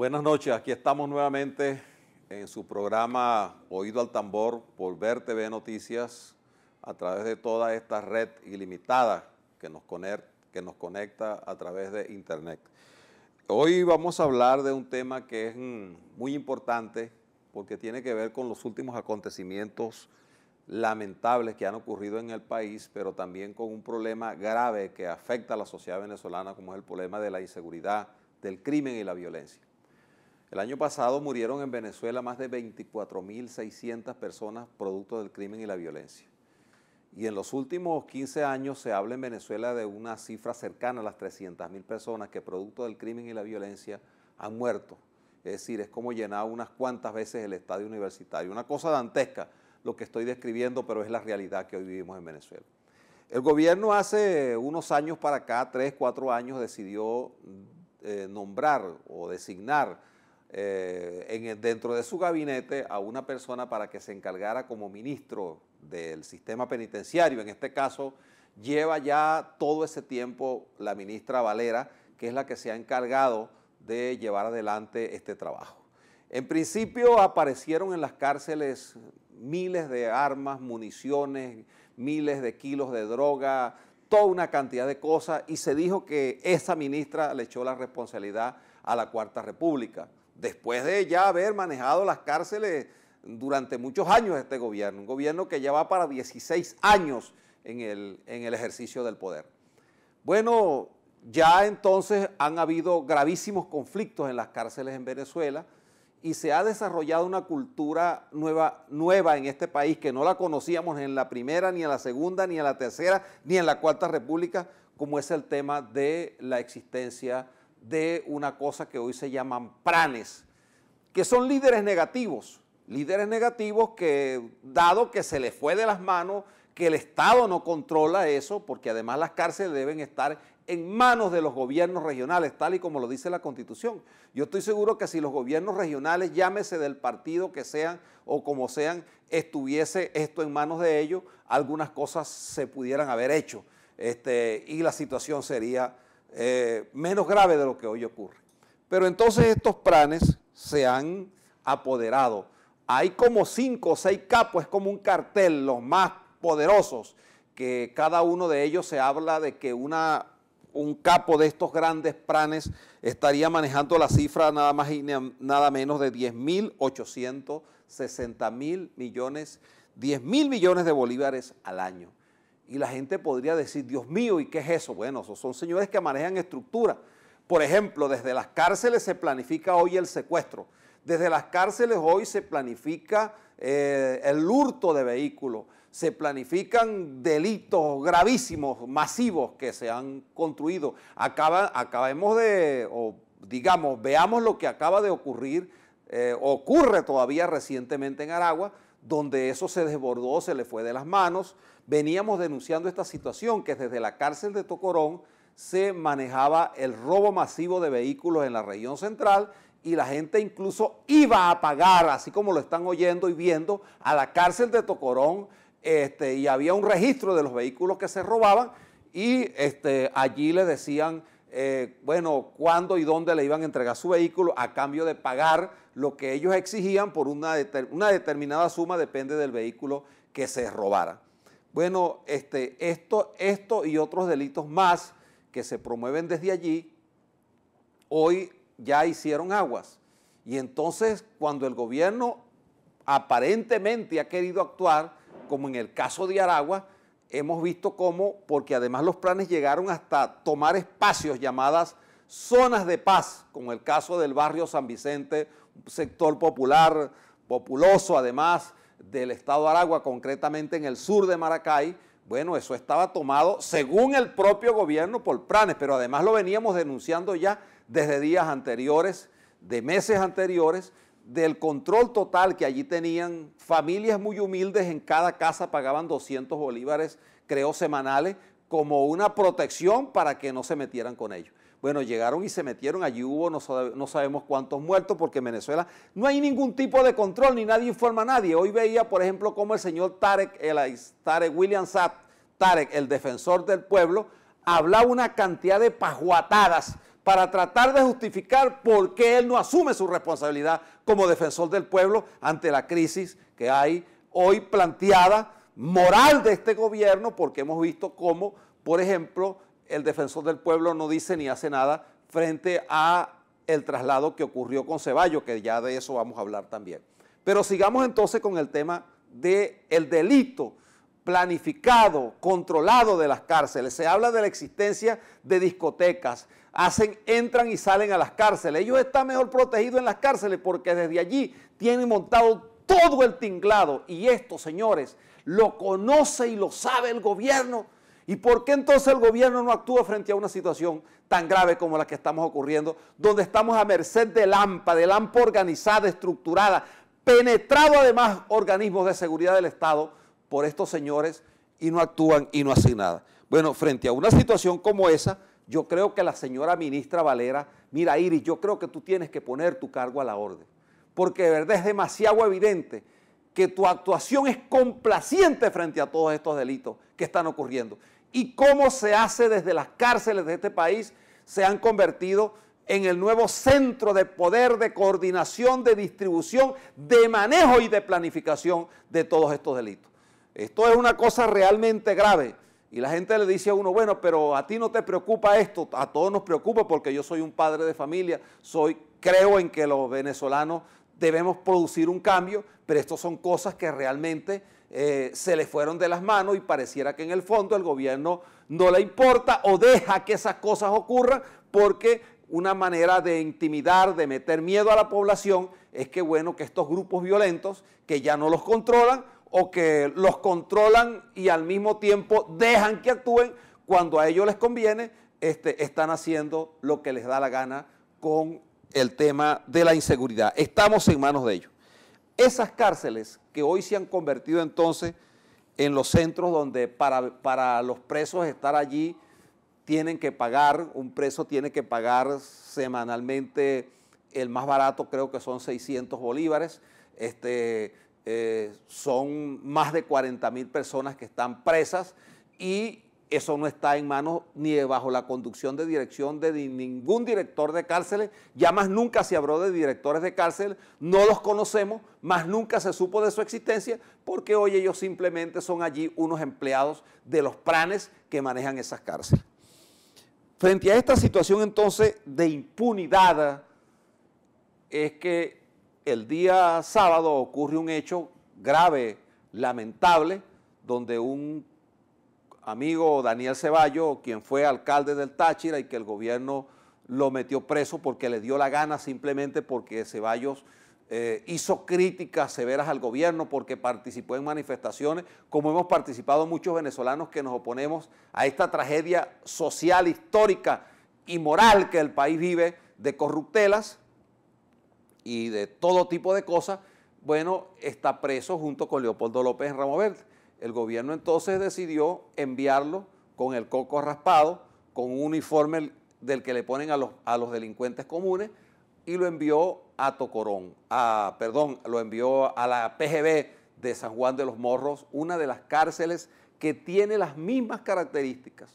Buenas noches, aquí estamos nuevamente en su programa Oído al Tambor por Ver TV Noticias a través de toda esta red ilimitada que nos conecta a través de internet. Hoy vamos a hablar de un tema que es muy importante porque tiene que ver con los últimos acontecimientos lamentables que han ocurrido en el país, pero también con un problema grave que afecta a la sociedad venezolana, como es el problema de la inseguridad, del crimen y la violencia. El año pasado murieron en Venezuela más de 24.600 personas producto del crimen y la violencia. Y en los últimos 15 años se habla en Venezuela de una cifra cercana a las 300.000 personas que producto del crimen y la violencia han muerto. Es decir, es como llenar unas cuantas veces el estadio universitario. Una cosa dantesca lo que estoy describiendo, pero es la realidad que hoy vivimos en Venezuela. El gobierno hace unos años para acá, 3, 4 años, decidió nombrar o designar dentro de su gabinete a una persona para que se encargara como ministro del sistema penitenciario. En este caso, lleva ya todo ese tiempo la ministra Valera, que es la que se ha encargado de llevar adelante este trabajo. En principio aparecieron en las cárceles miles de armas, municiones, miles de kilos de droga, toda una cantidad de cosas, y se dijo que esa ministra le echó la responsabilidad a la Cuarta República, después de ya haber manejado las cárceles durante muchos años este gobierno, un gobierno que ya va para 16 años en el ejercicio del poder. Bueno, ya entonces han habido gravísimos conflictos en las cárceles en Venezuela y se ha desarrollado una cultura nueva en este país que no la conocíamos en la primera, ni en la segunda, ni en la tercera, ni en la Cuarta República, como es el tema de la existencia de una cosa que hoy se llaman pranes, que son líderes negativos que, dado que se les fue de las manos, que el Estado no controla eso, porque además las cárceles deben estar en manos de los gobiernos regionales, tal y como lo dice la Constitución. Yo estoy seguro que si los gobiernos regionales, llámese del partido que sean o como sean, estuviese esto en manos de ellos, algunas cosas se pudieran haber hecho y la situación sería menos grave de lo que hoy ocurre. Pero entonces estos pranes se han apoderado. Hay como 5 o 6 capos, es como un cartel, los más poderosos, que cada uno de ellos se habla de que un capo de estos grandes pranes estaría manejando la cifra nada más y nada menos de 10.860.000 millones, 10.000 millones de bolívares al año. Y la gente podría decir, Dios mío, ¿y qué es eso? Bueno, esos son señores que manejan estructura. Por ejemplo, desde las cárceles se planifica hoy el secuestro. Desde las cárceles hoy se planifica el hurto de vehículos. Se planifican delitos gravísimos, masivos que se han construido. Veamos lo que acaba de ocurrir, ocurre todavía recientemente en Aragua, donde eso se desbordó, se le fue de las manos. Veníamos denunciando esta situación, que desde la cárcel de Tocorón se manejaba el robo masivo de vehículos en la región central y la gente incluso iba a pagar, así como lo están oyendo y viendo, a la cárcel de Tocorón, y había un registro de los vehículos que se robaban y allí le decían, bueno, cuándo y dónde le iban a entregar su vehículo a cambio de pagar lo que ellos exigían por una determinada suma, depende del vehículo que se robara. Bueno, esto y otros delitos más que se promueven desde allí, hoy ya hicieron aguas. Y entonces, cuando el gobierno aparentemente ha querido actuar, como en el caso de Aragua, hemos visto cómo, porque además los planes llegaron hasta tomar espacios llamadas zonas de paz, como el caso del barrio San Vicente, un sector populoso además del estado de Aragua, concretamente en el sur de Maracay. Bueno, eso estaba tomado según el propio gobierno por planes, pero además lo veníamos denunciando ya desde días anteriores, de meses anteriores, del control total que allí tenían familias muy humildes. En cada casa pagaban 200 bolívares, creo, semanales, como una protección para que no se metieran con ellos. Bueno, llegaron y se metieron, allí hubo no sabemos cuántos muertos, porque en Venezuela no hay ningún tipo de control, ni nadie informa a nadie. Hoy veía, por ejemplo, cómo el señor William Saab, el defensor del pueblo, hablaba una cantidad de pajuatadas para tratar de justificar por qué él no asume su responsabilidad como defensor del pueblo ante la crisis que hay hoy planteada, moral de este gobierno, porque hemos visto cómo, por ejemplo, el defensor del pueblo no dice ni hace nada frente a el traslado que ocurrió con Ceballos, que ya de eso vamos a hablar también. Pero sigamos entonces con el tema del delito planificado, controlado de las cárceles. Se habla de la existencia de discotecas, entran y salen a las cárceles. Ellos están mejor protegidos en las cárceles porque desde allí tienen montado todo el tinglado. Y esto, señores, lo conoce y lo sabe el gobierno. ¿Y por qué entonces el gobierno no actúa frente a una situación tan grave como la que estamos ocurriendo, donde estamos a merced de AMPA organizada, estructurada, penetrado además organismos de seguridad del Estado por estos señores y no actúan y no hacen nada? Bueno, frente a una situación como esa, yo creo que la señora ministra Valera, mira Iris, yo creo que tú tienes que poner tu cargo a la orden, porque de verdad es demasiado evidente que tu actuación es complaciente frente a todos estos delitos que están ocurriendo. Y cómo se hace desde las cárceles de este país, se han convertido en el nuevo centro de poder, de coordinación, de distribución, de manejo y de planificación de todos estos delitos. Esto es una cosa realmente grave. Y la gente le dice a uno, bueno, pero a ti no te preocupa esto, a todos nos preocupa porque yo soy un padre de familia, creo en que los venezolanos debemos producir un cambio, pero estas son cosas que realmente se le fueron de las manos y pareciera que en el fondo el gobierno no le importa o deja que esas cosas ocurran porque una manera de intimidar, de meter miedo a la población es que, bueno, que estos grupos violentos que ya no los controlan o que los controlan y al mismo tiempo dejan que actúen cuando a ellos les conviene, están haciendo lo que les da la gana con el tema de la inseguridad. Estamos en manos de ellos. Esas cárceles que hoy se han convertido entonces en los centros donde para los presos estar allí tienen que pagar, un preso tiene que pagar semanalmente, el más barato creo que son 600 bolívares, son más de 40.000 personas que están presas y eso no está en manos ni bajo la conducción de dirección de ningún director de cárceles, ya más nunca se habló de directores de cárceles, no los conocemos, más nunca se supo de su existencia, porque hoy ellos simplemente son allí unos empleados de los planes que manejan esas cárceles. Frente a esta situación entonces de impunidad, es que el día sábado ocurre un hecho grave, lamentable, donde un amigo Daniel Ceballos, quien fue alcalde del Táchira y que el gobierno lo metió preso porque le dio la gana, simplemente porque Ceballos hizo críticas severas al gobierno, porque participó en manifestaciones, como hemos participado muchos venezolanos que nos oponemos a esta tragedia social, histórica y moral que el país vive de corruptelas y de todo tipo de cosas. Bueno, está preso junto con Leopoldo López en Ramo Verde. El gobierno entonces decidió enviarlo con el coco raspado, con un uniforme del que le ponen a los delincuentes comunes, y lo envió a Tocorón, lo envió a la PGB de San Juan de los Morros, una de las cárceles que tiene las mismas características,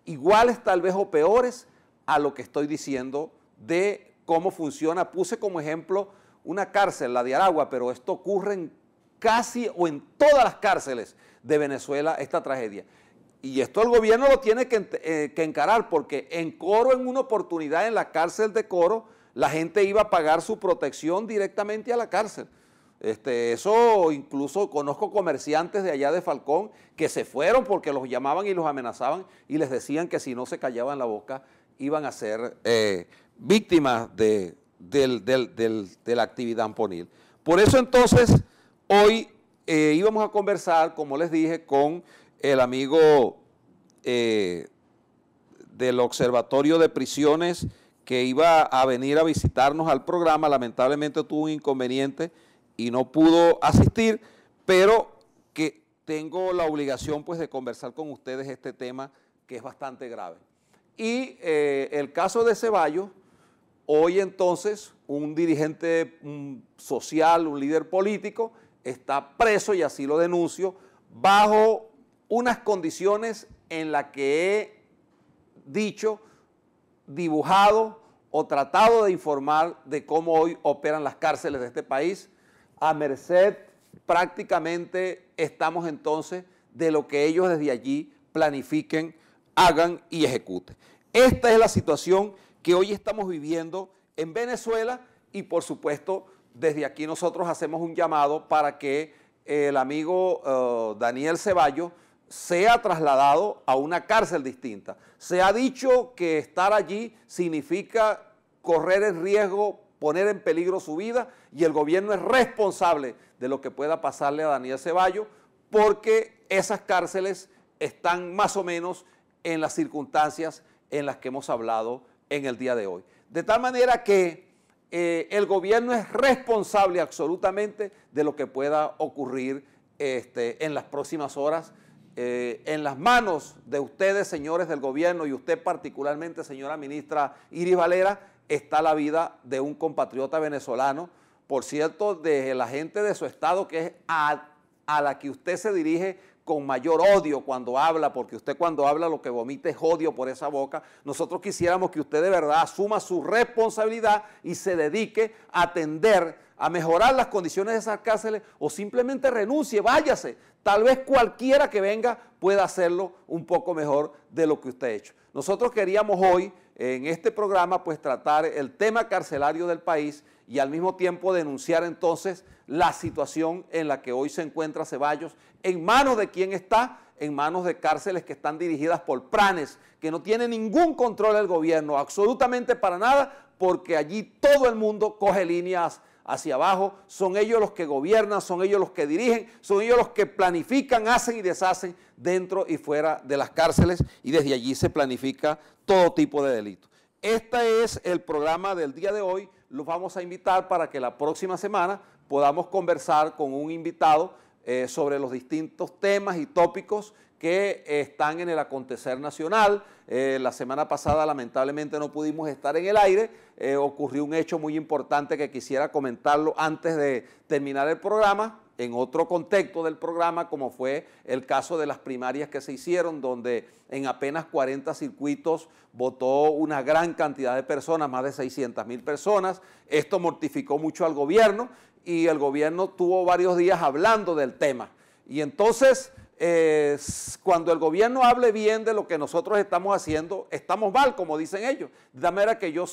iguales tal vez o peores a lo que estoy diciendo de cómo funciona. Puse como ejemplo una cárcel, la de Aragua, pero esto ocurre en casi o en todas las cárceles de Venezuela, esta tragedia. Y esto el gobierno lo tiene que encarar, porque en Coro, en una oportunidad en la cárcel de Coro, la gente iba a pagar su protección directamente a la cárcel. Eso incluso conozco comerciantes de allá de Falcón que se fueron porque los llamaban y los amenazaban y les decían que si no se callaban la boca iban a ser víctimas de la actividad amponil. Por eso entonces hoy íbamos a conversar, como les dije, con el amigo del Observatorio de Prisiones que iba a venir a visitarnos al programa. Lamentablemente tuvo un inconveniente y no pudo asistir, pero que tengo la obligación pues de conversar con ustedes este tema que es bastante grave. Y el caso de Ceballos, hoy entonces un dirigente social, un líder político, está preso, y así lo denuncio, bajo unas condiciones en las que he dicho dibujado o tratado de informar de cómo hoy operan las cárceles de este país. A merced prácticamente estamos entonces de lo que ellos desde allí planifiquen, hagan y ejecuten. Esta es la situación que hoy estamos viviendo en Venezuela y por supuesto desde aquí nosotros hacemos un llamado para que el amigo Daniel Ceballos sea trasladado a una cárcel distinta. Se ha dicho que estar allí significa correr el riesgo, poner en peligro su vida y el gobierno es responsable de lo que pueda pasarle a Daniel Ceballos porque esas cárceles están más o menos en las circunstancias en las que hemos hablado en el día de hoy. De tal manera que el gobierno es responsable absolutamente de lo que pueda ocurrir en las próximas horas. En las manos de ustedes, señores del gobierno, y usted particularmente, señora ministra Iris Valera, está la vida de un compatriota venezolano, por cierto, de la gente de su estado, que es a la que usted se dirige con mayor odio cuando habla, porque usted cuando habla lo que vomita es odio por esa boca. Nosotros quisiéramos que usted de verdad asuma su responsabilidad y se dedique a atender, a mejorar las condiciones de esas cárceles o simplemente renuncie, váyase. Tal vez cualquiera que venga pueda hacerlo un poco mejor de lo que usted ha hecho. Nosotros queríamos hoy en este programa pues tratar el tema carcelario del país y al mismo tiempo denunciar entonces la situación en la que hoy se encuentra Ceballos, en manos de quién está, en manos de cárceles que están dirigidas por planes, que no tiene ningún control del gobierno, absolutamente para nada, porque allí todo el mundo coge líneas hacia abajo, son ellos los que gobiernan, son ellos los que dirigen, son ellos los que planifican, hacen y deshacen dentro y fuera de las cárceles y desde allí se planifica todo tipo de delitos. Este es el programa del día de hoy, los vamos a invitar para que la próxima semana podamos conversar con un invitado sobre los distintos temas y tópicos que están en el acontecer nacional. La semana pasada lamentablemente no pudimos estar en el aire, ocurrió un hecho muy importante que quisiera comentarlo antes de terminar el programa, en otro contexto del programa, como fue el caso de las primarias que se hicieron, donde en apenas 40 circuitos votó una gran cantidad de personas, más de 600,000 personas. Esto mortificó mucho al gobierno y el gobierno tuvo varios días hablando del tema. Y entonces, cuando el gobierno hable bien de lo que nosotros estamos haciendo, estamos mal, como dicen ellos. De manera que yo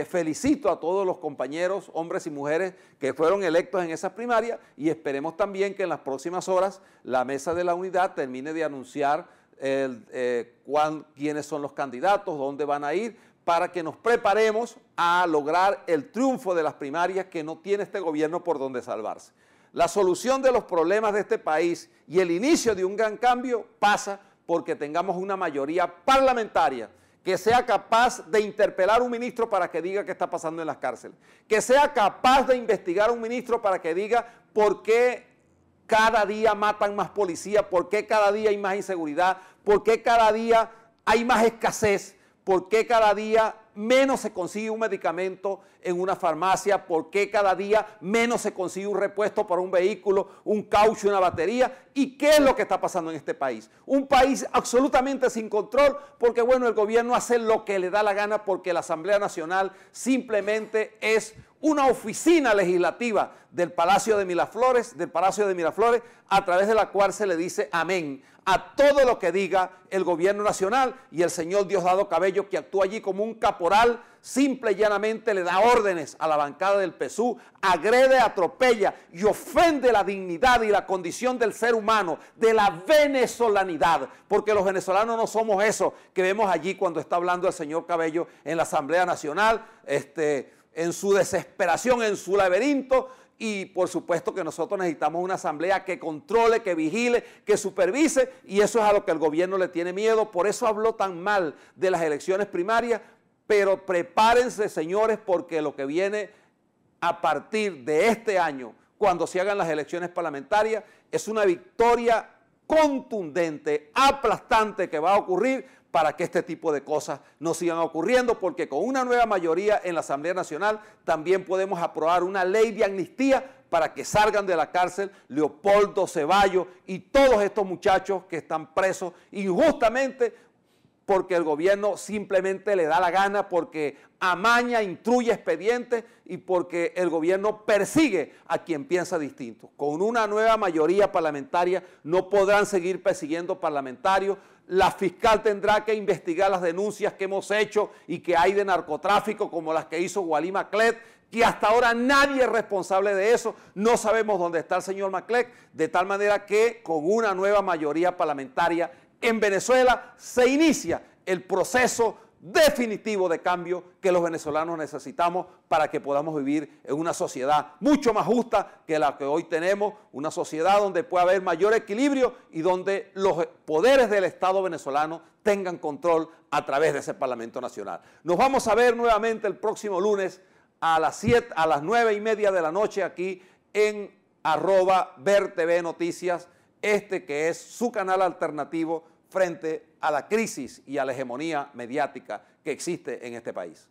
felicito a todos los compañeros, hombres y mujeres que fueron electos en esas primarias y esperemos también que en las próximas horas la Mesa de la Unidad termine de anunciar quiénes son los candidatos, dónde van a ir, para que nos preparemos a lograr el triunfo de las primarias que no tiene este gobierno por donde salvarse. La solución de los problemas de este país y el inicio de un gran cambio pasa porque tengamos una mayoría parlamentaria que sea capaz de interpelar a un ministro para que diga qué está pasando en las cárceles, que sea capaz de investigar a un ministro para que diga por qué cada día matan más policías, por qué cada día hay más inseguridad, por qué cada día hay más escasez, por qué cada día menos se consigue un medicamento en una farmacia, por qué cada día menos se consigue un repuesto para un vehículo, un caucho, una batería, y qué es lo que está pasando en este país. Un país absolutamente sin control porque, bueno, el gobierno hace lo que le da la gana porque la Asamblea Nacional simplemente es una oficina legislativa del Palacio de Miraflores, a través de la cual se le dice amén a todo lo que diga el gobierno nacional y el señor Diosdado Cabello, que actúa allí como un caporal, simple y llanamente le da órdenes a la bancada del PSUV, agrede, atropella y ofende la dignidad y la condición del ser humano, de la venezolanidad, porque los venezolanos no somos eso que vemos allí cuando está hablando el señor Cabello en la Asamblea Nacional, en su desesperación, en su laberinto. Y por supuesto que nosotros necesitamos una asamblea que controle, que vigile, que supervise, y eso es a lo que el gobierno le tiene miedo. Por eso habló tan mal de las elecciones primarias, pero prepárense, señores, porque lo que viene a partir de este año, cuando se hagan las elecciones parlamentarias, es una victoria contundente, aplastante que va a ocurrir para que este tipo de cosas no sigan ocurriendo, porque con una nueva mayoría en la Asamblea Nacional también podemos aprobar una ley de amnistía para que salgan de la cárcel Leopoldo Ceballos y todos estos muchachos que están presos injustamente porque el gobierno simplemente le da la gana, porque amaña, instruye expedientes y porque el gobierno persigue a quien piensa distinto. Con una nueva mayoría parlamentaria no podrán seguir persiguiendo parlamentarios. La fiscal tendrá que investigar las denuncias que hemos hecho y que hay de narcotráfico, como las que hizo Wally Maclet, que hasta ahora nadie es responsable de eso. No sabemos dónde está el señor Maclet, de tal manera que con una nueva mayoría parlamentaria en Venezuela se inicia el proceso definitivo de cambio que los venezolanos necesitamos para que podamos vivir en una sociedad mucho más justa que la que hoy tenemos, una sociedad donde pueda haber mayor equilibrio y donde los poderes del Estado venezolano tengan control a través de ese Parlamento Nacional. Nos vamos a ver nuevamente el próximo lunes a las 9:30 de la noche aquí en @VerTV Noticias, que es su canal alternativo frente a la crisis y a la hegemonía mediática que existe en este país.